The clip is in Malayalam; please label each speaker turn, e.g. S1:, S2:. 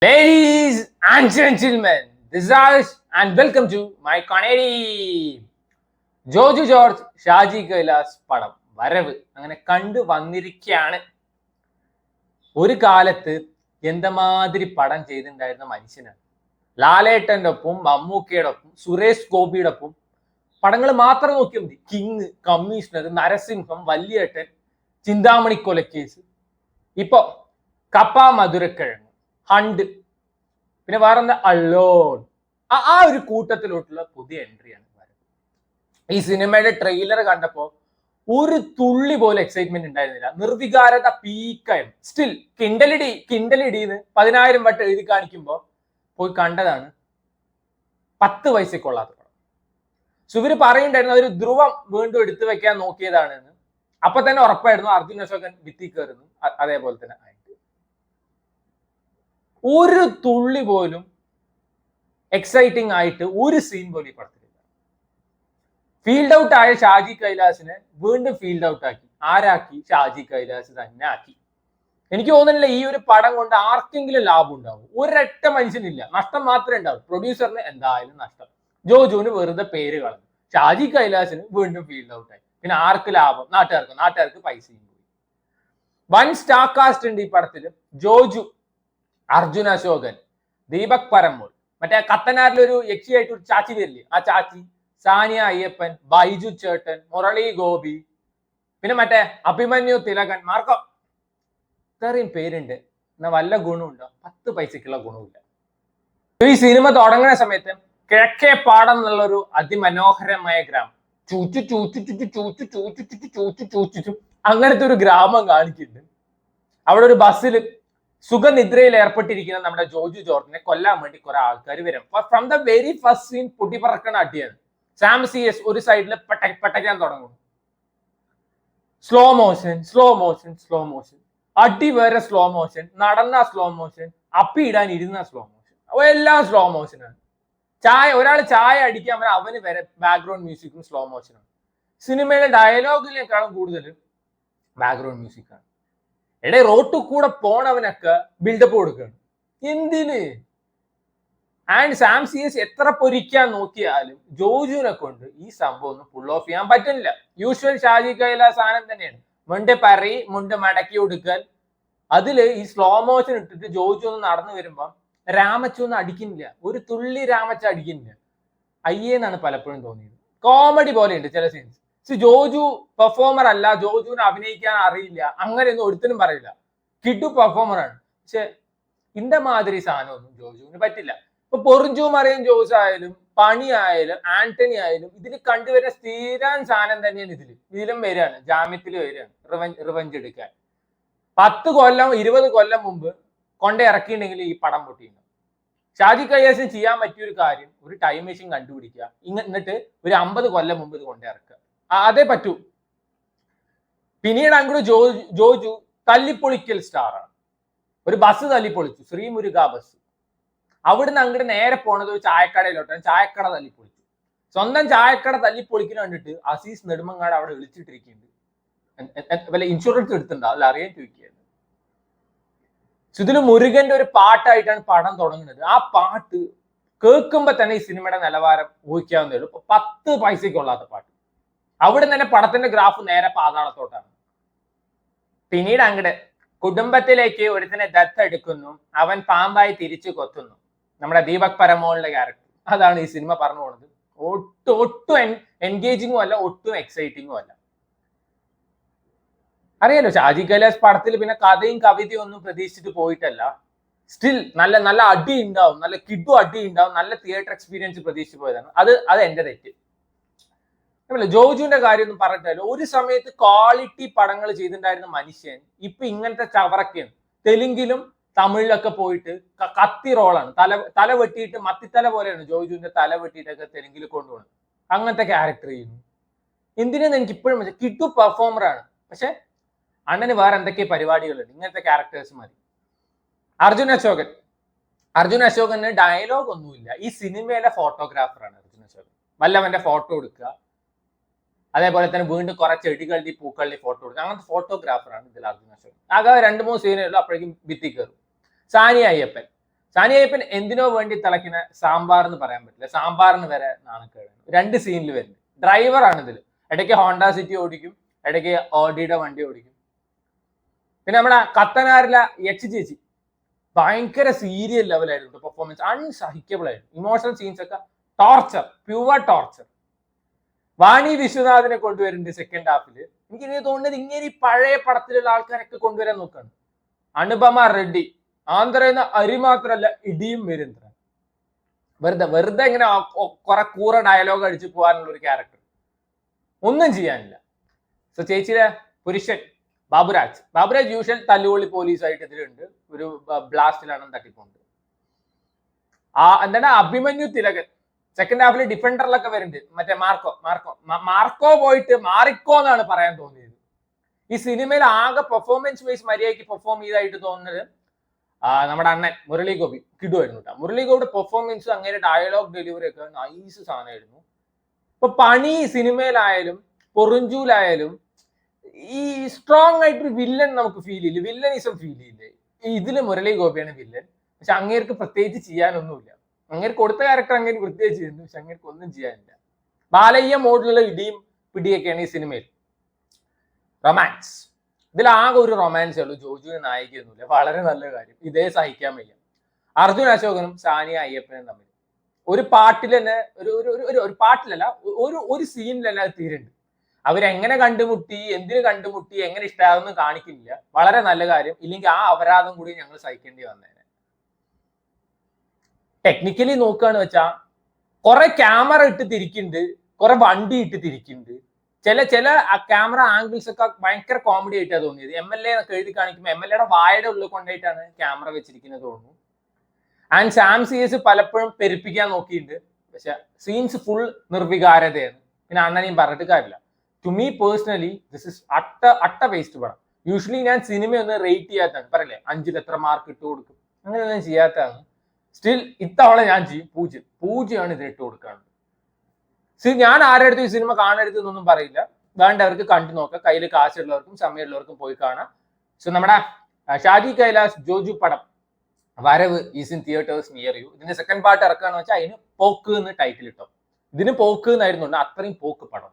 S1: Ladies and gentlemen, this is Ash and welcome to my comedy. Joju George Shaji Kailas പടം വരവ് അങ്ങനെ കണ്ടു വന്നിരിക്കുകയാണ്. ഒരു കാലത്ത് എന്തമാതിരി പടം ചെയ്തിട്ടുണ്ടായിരുന്ന മനുഷ്യനാണ്. ലാലേട്ടൻ്റെ ഒപ്പം മമ്മൂക്കയുടെ ഒപ്പം സുരേഷ് ഗോപിയുടെ ഒപ്പം പടങ്ങൾ മാത്രം നോക്കിയാൽ മതി. കിങ്, കമ്മീഷണർ, നരസിംഹം, വല്യേട്ടൻ, ചിന്താമണി കൊലക്കേസ്, ഇപ്പൊ കപ്പ മധുരക്കിഴങ്ങ്, ഹണ്ട്, പിന്നെ വേറെന്താ അലോൺ. ആ ഒരു കൂട്ടത്തിലോട്ടുള്ള പുതിയ എൻട്രിയാണ്. ഈ സിനിമയുടെ ട്രെയിലർ കണ്ടപ്പോ ഒരു തുള്ളി പോലെ എക്സൈറ്റ്മെന്റ് ഉണ്ടായിരുന്നില്ല. നിർവികാരത പീക്കായിരുന്നു. സ്റ്റിൽ കിണ്ടലിടിന്ന് 10,000 വട്ടം എഴുതി കാണിക്കുമ്പോ പോയി കണ്ടതാണ് 10 പൈസക്കൊള്ളാത്ത പടം. സുവര് പറയുണ്ടായിരുന്നു അതൊരു ധ്രുവം വീണ്ടും എടുത്തു വെക്കാൻ നോക്കിയതാണെന്ന്. അപ്പൊ തന്നെ ഉറപ്പായിരുന്നു അർജുൻ അശോകൻ ഭിത്തി കയറുന്നു. അതേപോലെ തന്നെ ആയിട്ട് ഒരു തുള്ളി പോലും എക്സൈറ്റിംഗ് ആയിട്ട് ഒരു സീൻ പോലും ഈ പടത്തിലില്ല. ഫീൽഡ് ഔട്ട് ആയ ഷാജി കൈലാസിനെ വീണ്ടും ഫീൽഡ് ഔട്ട് ആക്കി. ആരാക്കി? ഷാജി കൈലാസ് തന്നെ ആക്കി. എനിക്ക് തോന്നുന്നില്ല ഈ ഒരു പടം കൊണ്ട് ആർക്കെങ്കിലും ലാഭം ഉണ്ടാവും. ഒരൊറ്റ മനുഷ്യനില്ല, നഷ്ടം മാത്രമേ ഉണ്ടാവും. പ്രൊഡ്യൂസറിന് എന്തായാലും നഷ്ടം. ജോജുവിന് വെറുതെ പേര് കളഞ്ഞു. ഷാജി കൈലാസിന് വീണ്ടും ഫീൽഡ് ഔട്ട് ആയി. പിന്നെ ആർക്ക് ലാഭം? നാട്ടുകാർക്ക് പൈസയും പോയി. വൻ സ്റ്റാർ കാസ്റ്റ് ഉണ്ട് ഈ പടത്തില്. ജോജു, അർജുൻ അശോകൻ, ദീപക് പരമോൾ, മറ്റേ കത്തനാരിലൊരു യക്ഷിയായിട്ട് ഒരു ചാച്ചി വരില്ലേ, ആ ചാച്ചി, സാനിയ അയ്യപ്പൻ, ബൈജു ചേട്ടൻ, മുരളി ഗോപി, പിന്നെ മറ്റേ അഭിമന്യു തിലകൻ, മാർക്കോ, ഇത്രയും പേരുണ്ട്. എന്നാ വല്ല ഗുണമുണ്ടോ? 10 പൈസക്കുള്ള ഗുണമില്ല. ഈ സിനിമ തുടങ്ങുന്ന സമയത്ത് കിഴക്കേ പാടം എന്നുള്ളൊരു അതിമനോഹരമായ ഗ്രാമം, ചൂച്ചു ചൂച്ചു ചുച്ചു ചൂച്ചു ചൂച്ചു ചുച്ചു ചൂച്ചു ചൂച്ചു അങ്ങനത്തെ ഒരു ഗ്രാമം കാണിക്കുന്നുണ്ട്. അവിടെ ഒരു ബസ്സിൽ സുഖനിദ്രയിൽ ഏർപ്പെട്ടിരിക്കുന്ന നമ്മുടെ ജോജു ജോർജിനെ കൊല്ലാൻ വേണ്ടി കുറെ ആൾക്കാർ വരും. From the very first scene പൊട്ടിപ്പറക്കണ അടിയാണ്. സാം CS ഒരു സൈഡിൽ പെട്ടയ്ക്കാൻ തുടങ്ങും. സ്ലോ മോഷൻ, അടി വരെ സ്ലോ മോഷൻ, നടന്ന സ്ലോ മോഷൻ, അപ്പിയിടാൻ ഇരുന്ന സ്ലോ മോഷൻ, എല്ലാം സ്ലോ മോഷനാണ്. ഒരാൾ ചായ അടിക്കാൻ അവന് വരെ ബാക്ക്ഗ്രൗണ്ട് മ്യൂസിക്കും സ്ലോ മോഷനാണ്. സിനിമയിലെ ഡയലോഗിനേക്കാളും കൂടുതൽ ബാക്ക്ഗ്രൗണ്ട് മ്യൂസിക്കാണ്. റോട്ടിൽ കൂടെ പോണവനൊക്കെ ബിൽഡപ്പ് കൊടുക്കുകയാണ്. എന്തിന്? ആൻഡ് സാം CS എത്ര പൊരിക്കാൻ നോക്കിയാലും ജോജുവിനെ കൊണ്ട് ഈ സംഭവം ഒന്നും പുൾ ഓഫ് ചെയ്യാൻ പറ്റുന്നില്ല. യൂഷ്വൽ ഷാജി കൈലാസ് സാധനം തന്നെയാണ്. മുണ്ട് മടക്കി കൊടുക്കൽ. അതില് ഈ സ്ലോ മോഷൻ ഇട്ടിട്ട് ജോജു ഒന്ന് നടന്നു വരുമ്പോ രാമച്ചു ഒന്നും അടിക്കുന്നില്ല. ഒരു തുള്ളി രാമച്ച അടിക്കുന്നില്ല. അയ്യേന്നാണ് പലപ്പോഴും തോന്നിയത്. കോമഡി പോലെയുണ്ട് ചില സീൻസ്. ജോജു പെർഫോമർ അല്ല, ജോജുവിനെ അഭിനയിക്കാൻ അറിയില്ല, അങ്ങനെയൊന്നും ഒരുത്തനും പറയില്ല. കിഡു പെർഫോമറാണ്. പക്ഷെ ഇന്റെ മാതിരി സാധനമൊന്നും ജോജുവിന് പറ്റില്ല. ഇപ്പൊ പൊറിഞ്ചു മറിയൻ ജോസ് ആയാലും പണി ആയാലും ആന്റണി ആയാലും ഇതിൽ കണ്ടുവരുന്ന സ്ഥിരം സാധനം തന്നെയാണ്. ഇതിലും വരികയാണ്, ജാമ്യത്തിൽ വരികയാണ് റിവഞ്ച് എടുക്കാൻ. 10 കൊല്ലം 20 കൊല്ലം മുമ്പ് കൊണ്ടേ ഇറക്കിയിട്ടുണ്ടെങ്കിൽ ഈ പടം പൊട്ടിയിരുന്നു. ഷാജി കൈലാസിന് ചെയ്യാൻ പറ്റിയൊരു കാര്യം ഒരു ടൈം മെഷീൻ കണ്ടുപിടിക്കുക, എന്നിട്ട് ഒരു 50 കൊല്ലം മുമ്പ് ഇത് കൊണ്ടേ ഇറക്കുക. അതേ പറ്റൂ. പിന്നീട് അങ്ങോട്ട് ജോജു തല്ലിപ്പൊളിക്കൽ സ്റ്റാറാണ്. ഒരു ബസ് തല്ലിപ്പൊളിച്ചു, ശ്രീമുരുക ബസ്. അവിടുന്ന് അങ്ങോട്ട് നേരെ പോണത് ഒരു ചായക്കടയിലോട്ടാണ്. ചായക്കട തല്ലിപ്പൊളിച്ചു. സ്വന്തം ചായക്കട തല്ലിപ്പൊളിക്കുന്ന കണ്ടിട്ട് അസീസ് നെടുമങ്ങാട് അവിടെ വിളിച്ചിട്ടിരിക്കുന്നുണ്ട്. വല്ല ഇൻഷുറൻസ് എടുത്തിട്ടുണ്ടോ? അല്ല, അറിയാൻ ചോദിക്കുകയാണ്. ഇതില് മുരുകന്റെ ഒരു പാട്ടായിട്ടാണ് പടം തുടങ്ങുന്നത്. ആ പാട്ട് കേൾക്കുമ്പോ തന്നെ ഈ സിനിമയുടെ നിലവാരം ഊഹിക്കാവുന്നേ ഉള്ളൂ. 10 പൈസക്കുള്ളാത്ത പാട്ട്. അവിടെ തന്നെ പടത്തിന്റെ ഗ്രാഫ് നേരെ പാതാളത്തോട്ടാണ്. പിന്നീട് അങ്ങട് കുടുംബത്തിലേക്ക് ഒരുത്തിനെ ദത്തെടുക്കുന്നു, അവൻ പാമ്പായി തിരിച്ചു കൊത്തുന്നു. നമ്മുടെ ദീപക് പരമോളിന്റെ ക്യാരക്ടർ. അതാണ് ഈ സിനിമ പറഞ്ഞു പോകുന്നത്. ഒട്ടും എൻഗേജിങ്ങും അല്ല, ഒട്ടും എക്സൈറ്റിങ്ങും അല്ല. അറിയാലോ, ഷാജി കൈലാസ് പടത്തിൽ പിന്നെ കഥയും കവിതയും ഒന്നും പ്രതീക്ഷിച്ചിട്ട് പോയിട്ടല്ല. സ്റ്റിൽ നല്ല അടി ഉണ്ടാവും, നല്ല കിഡു അടി ഉണ്ടാവും, നല്ല തിയേറ്റർ എക്സ്പീരിയൻസ് പ്രതീക്ഷിച്ച് പോയതാണ്. അത് എന്റെ തെറ്റ്. ജോജുവിന്റെ കാര്യം ഒന്നും പറഞ്ഞിട്ടില്ല. ഒരു സമയത്ത് ക്വാളിറ്റി പടങ്ങൾ ചെയ്തിട്ടുണ്ടായിരുന്ന മനുഷ്യൻ ഇപ്പൊ ഇങ്ങനത്തെ ചവറൊക്കെയാണ്. തെലുങ്കിലും തമിഴിലൊക്കെ പോയിട്ട് കത്തി റോളാണ്. തല വെട്ടിയിട്ട് മത്തിത്തല പോലെയാണ് ജോജുവിന്റെ തല വെട്ടിയിട്ടൊക്കെ തെലുങ്കിൽ കൊണ്ടുപോകുന്നത്. അങ്ങനത്തെ ക്യാരക്ടർ ചെയ്യുന്നു. എന്തിനാന്ന് എനിക്ക് ഇപ്പോഴും കിട്ടു പെർഫോമറാണ്. പക്ഷെ അണ്ണന് വേറെ എന്തൊക്കെ പരിപാടികളുണ്ട്. ഇങ്ങനത്തെ ക്യാരക്ടേഴ്സ് മതി. അർജുൻ അശോകന് ഡയലോഗ് ഒന്നുമില്ല. ഈ സിനിമയിലെ ഫോട്ടോഗ്രാഫറാണ് അർജുൻ അശോകൻ. വല്ലവന്റെ ഫോട്ടോ എടുക്കുക, അതേപോലെ തന്നെ വീണ്ടും കുറെ ചെടികളുടെ പൂക്കളുടെ ഫോട്ടോ എടുക്കുക, അങ്ങനത്തെ ഫോട്ടോഗ്രാഫറാണ് ഇതിൽ അർജുൻ അശോകൻ. ആകെ 2-3 സീനുള്ളൂ, അപ്പോഴേക്കും ഭിത്തി കയറും. സാനിയ അയ്യപ്പൻ ഷാനി അയ്യപ്പൻ എന്തിനോ വേണ്ടി തിളക്കുന്ന സാമ്പാർ എന്ന് പറയാൻ പറ്റില്ല, സാമ്പാറിന് വരെ നാണക്കേടാണ്. 2 സീനിൽ വരുന്നത് ഡ്രൈവറാണ് ഇതിൽ. ഇടയ്ക്ക് ഹോണ്ട സിറ്റി ഓടിക്കും, ഇടയ്ക്ക് ഓഡിയുടെ വണ്ടി ഓടിക്കും. പിന്നെ നമ്മുടെ കത്തനാരിലെ യക്ഷി ചേച്ചി ഭയങ്കര സീരിയൽ ലെവലായിരുന്നു പെർഫോമൻസ്, അൺസഹിക്കബിൾ ആയിരുന്നു. ഇമോഷണൽ സീൻസ് ഒക്കെ ടോർച്ചർ, പ്യുവർ ടോർച്ചർ. വാണി വിശ്വനാഥിനെ കൊണ്ടുവരുന്നുണ്ട് സെക്കൻഡ് ഹാഫില്. എനിക്ക് തോന്നുന്നത് ഇങ്ങനെ ഈ പഴയ പടത്തിലുള്ള ആൾക്കാരൊക്കെ കൊണ്ടുവരാൻ നോക്കാണ്. അനുപമ റെഡ്ഡി, ആന്ധ്രയിൽ അരി മാത്രല്ല ഇടിയും വരുന്ന വെറുതെ ഇങ്ങനെ കുറെ കൂറ ഡയലോഗ് അടിച്ചു പോകാനുള്ള ഒരു ക്യാരക്ടർ, ഒന്നും ചെയ്യാനില്ല. സോ ചേച്ചിയുടെ പുരുഷൻ ബാബുരാജ് യൂഷ്വൽ തല്ലുകൊള്ളി പോലീസായിട്ട് ഇതിലുണ്ട്. ഒരു ബ്ലാസ്റ്റിലാണ് തട്ടിപ്പോണ്ട്. എന്താണ് അഭിമന്യു തിലകൻ സെക്കൻഡ് ഹാഫിൽ ഡിഫൻഡറിലൊക്കെ വരുന്നുണ്ട്. മറ്റേ മാർക്കോ പോയിട്ട് മാറിക്കോ എന്നാണ് പറയാൻ തോന്നിയത്. ഈ സിനിമയിൽ ആകെ പെർഫോമൻസ് വൈസ് മര്യാദയ്ക്ക് പെർഫോം ചെയ്തായിട്ട് തോന്നുന്നത് നമ്മുടെ അണ്ണൻ മുരളി ഗോപി കിടുവായിരുന്നു കേട്ടോ. മുരളി ഗോപിയുടെ പെർഫോമൻസ്, അങ്ങനെ ഡയലോഗ് ഡെലിവറി ഒക്കെ നൈസ് സാധനമായിരുന്നു. ഇപ്പൊ പണി സിനിമയിലായാലും പൊറിഞ്ചൂലായാലും ഈ സ്ട്രോങ് ആയിട്ടൊരു വില്ലൻ നമുക്ക് ഫീൽ ചെയ്യില്ല, വില്ലനിസം ഫീൽ ചെയ്യില്ലേ. ഇതില് മുരളി ഗോപിയാണ് വില്ലൻ. പക്ഷെ അങ്ങേർക്ക് പ്രത്യേകിച്ച് ചെയ്യാനൊന്നുമില്ല. അങ്ങേര് കൊടുത്ത ക്യാരക്ടർ അങ്ങനെ പ്രത്യേകിച്ച് ചെയ്യുന്നു, പക്ഷെ അങ്ങേർക്ക് ഒന്നും ചെയ്യാനില്ല. ബാലയ്യ മോഡിലുള്ള ഇടിയും പിടിയൊക്കെയാണ് ഈ സിനിമയിൽ. റൊമാൻസ്, ഇതിലാകെ ഒരു റൊമാൻസേ ഉള്ളൂ, ജോജുവിന് നായികയൊന്നുമില്ല. വളരെ നല്ല കാര്യം, ഇതേ സഹിക്കാൻ വയ്യ. അർജുൻ അശോകനും സാനിയ അയ്യപ്പനും തമ്മിൽ ഒരു പാട്ടിൽ തന്നെ ഒരു പാട്ടിലല്ല, ഒരു സീനിൽ തന്നെ അത് തീരുന്നുണ്ട്. അവരെങ്ങനെ കണ്ടുമുട്ടി, എന്തിനു കണ്ടുമുട്ടി, എങ്ങനെ ഇഷ്ടമാകുന്നു കാണിക്കുന്നില്ല. വളരെ നല്ല കാര്യം. ഇല്ലെങ്കിൽ ആ അപരാധം കൂടി ഞങ്ങൾ സഹിക്കേണ്ടി വന്നേനെ. ടെക്നിക്കലി നോക്കുകയാണെന്ന് വെച്ചാൽ കുറെ ക്യാമറ ഇട്ട് തിരിക്കുന്നുണ്ട്, കുറെ വണ്ടി ഇട്ട് തിരിക്കുന്നുണ്ട്. ചില ക്യാമറ ആംഗിൾസ് ഒക്കെ ഭയങ്കര കോമഡി ആയിട്ടാണ് തോന്നിയത്. MLA എന്നൊക്കെ എഴുതി കാണിക്കുമ്പോൾ MLAയുടെ വായുടെ ഉള്ളിൽ കൊണ്ടായിട്ടാണ് ക്യാമറ വെച്ചിരിക്കുന്നത് തോന്നുന്നു. ആൻഡ് സാം CS പലപ്പോഴും പെരുപ്പിക്കാൻ നോക്കിയിട്ടുണ്ട്, പക്ഷെ സീൻസ് ഫുൾ നിർവികാരതയാണ്. പിന്നെ അണ്ണനെയും പറഞ്ഞിട്ട് കാര്യമില്ല. To me personally this is utter waste പടം. യൂഷ്വലി ഞാൻ സിനിമയൊന്ന് റേറ്റ് ചെയ്യാത്തതാണ്, പറയല്ലേ 5ൽ എത്ര മാർക്ക് ഇട്ട് കൊടുക്കും, അങ്ങനെയൊന്നും ചെയ്യാത്തതാണ്. സ്റ്റിൽ ഇത്തവണ ഞാൻ ചെയ്യും 0 ഇതിന് ഇട്ട് കൊടുക്കാണ്. ഞാൻ ആരുടെ ഈ സിനിമ കാണരുത് എന്നൊന്നും പറയില്ല. വേണ്ടവർക്ക് കണ്ടു നോക്കാം, കയ്യിൽ കാശുള്ളവർക്കും സമയമുള്ളവർക്കും പോയി കാണാം. സോ നമ്മുടെ ഷാജി കൈലാസ് ജോജു പടം Varavu is in theatres near you. ഇതിന്റെ സെക്കൻഡ് പാർട്ട് ഇറക്കുകയെന്ന് വെച്ചാൽ അതിന് പോക്ക് എന്ന് ടൈറ്റിൽ ഇട്ടോ. ഇതിന് പോക്ക് എന്നായിരുന്നു, അത്രയും പോക്ക് പടം.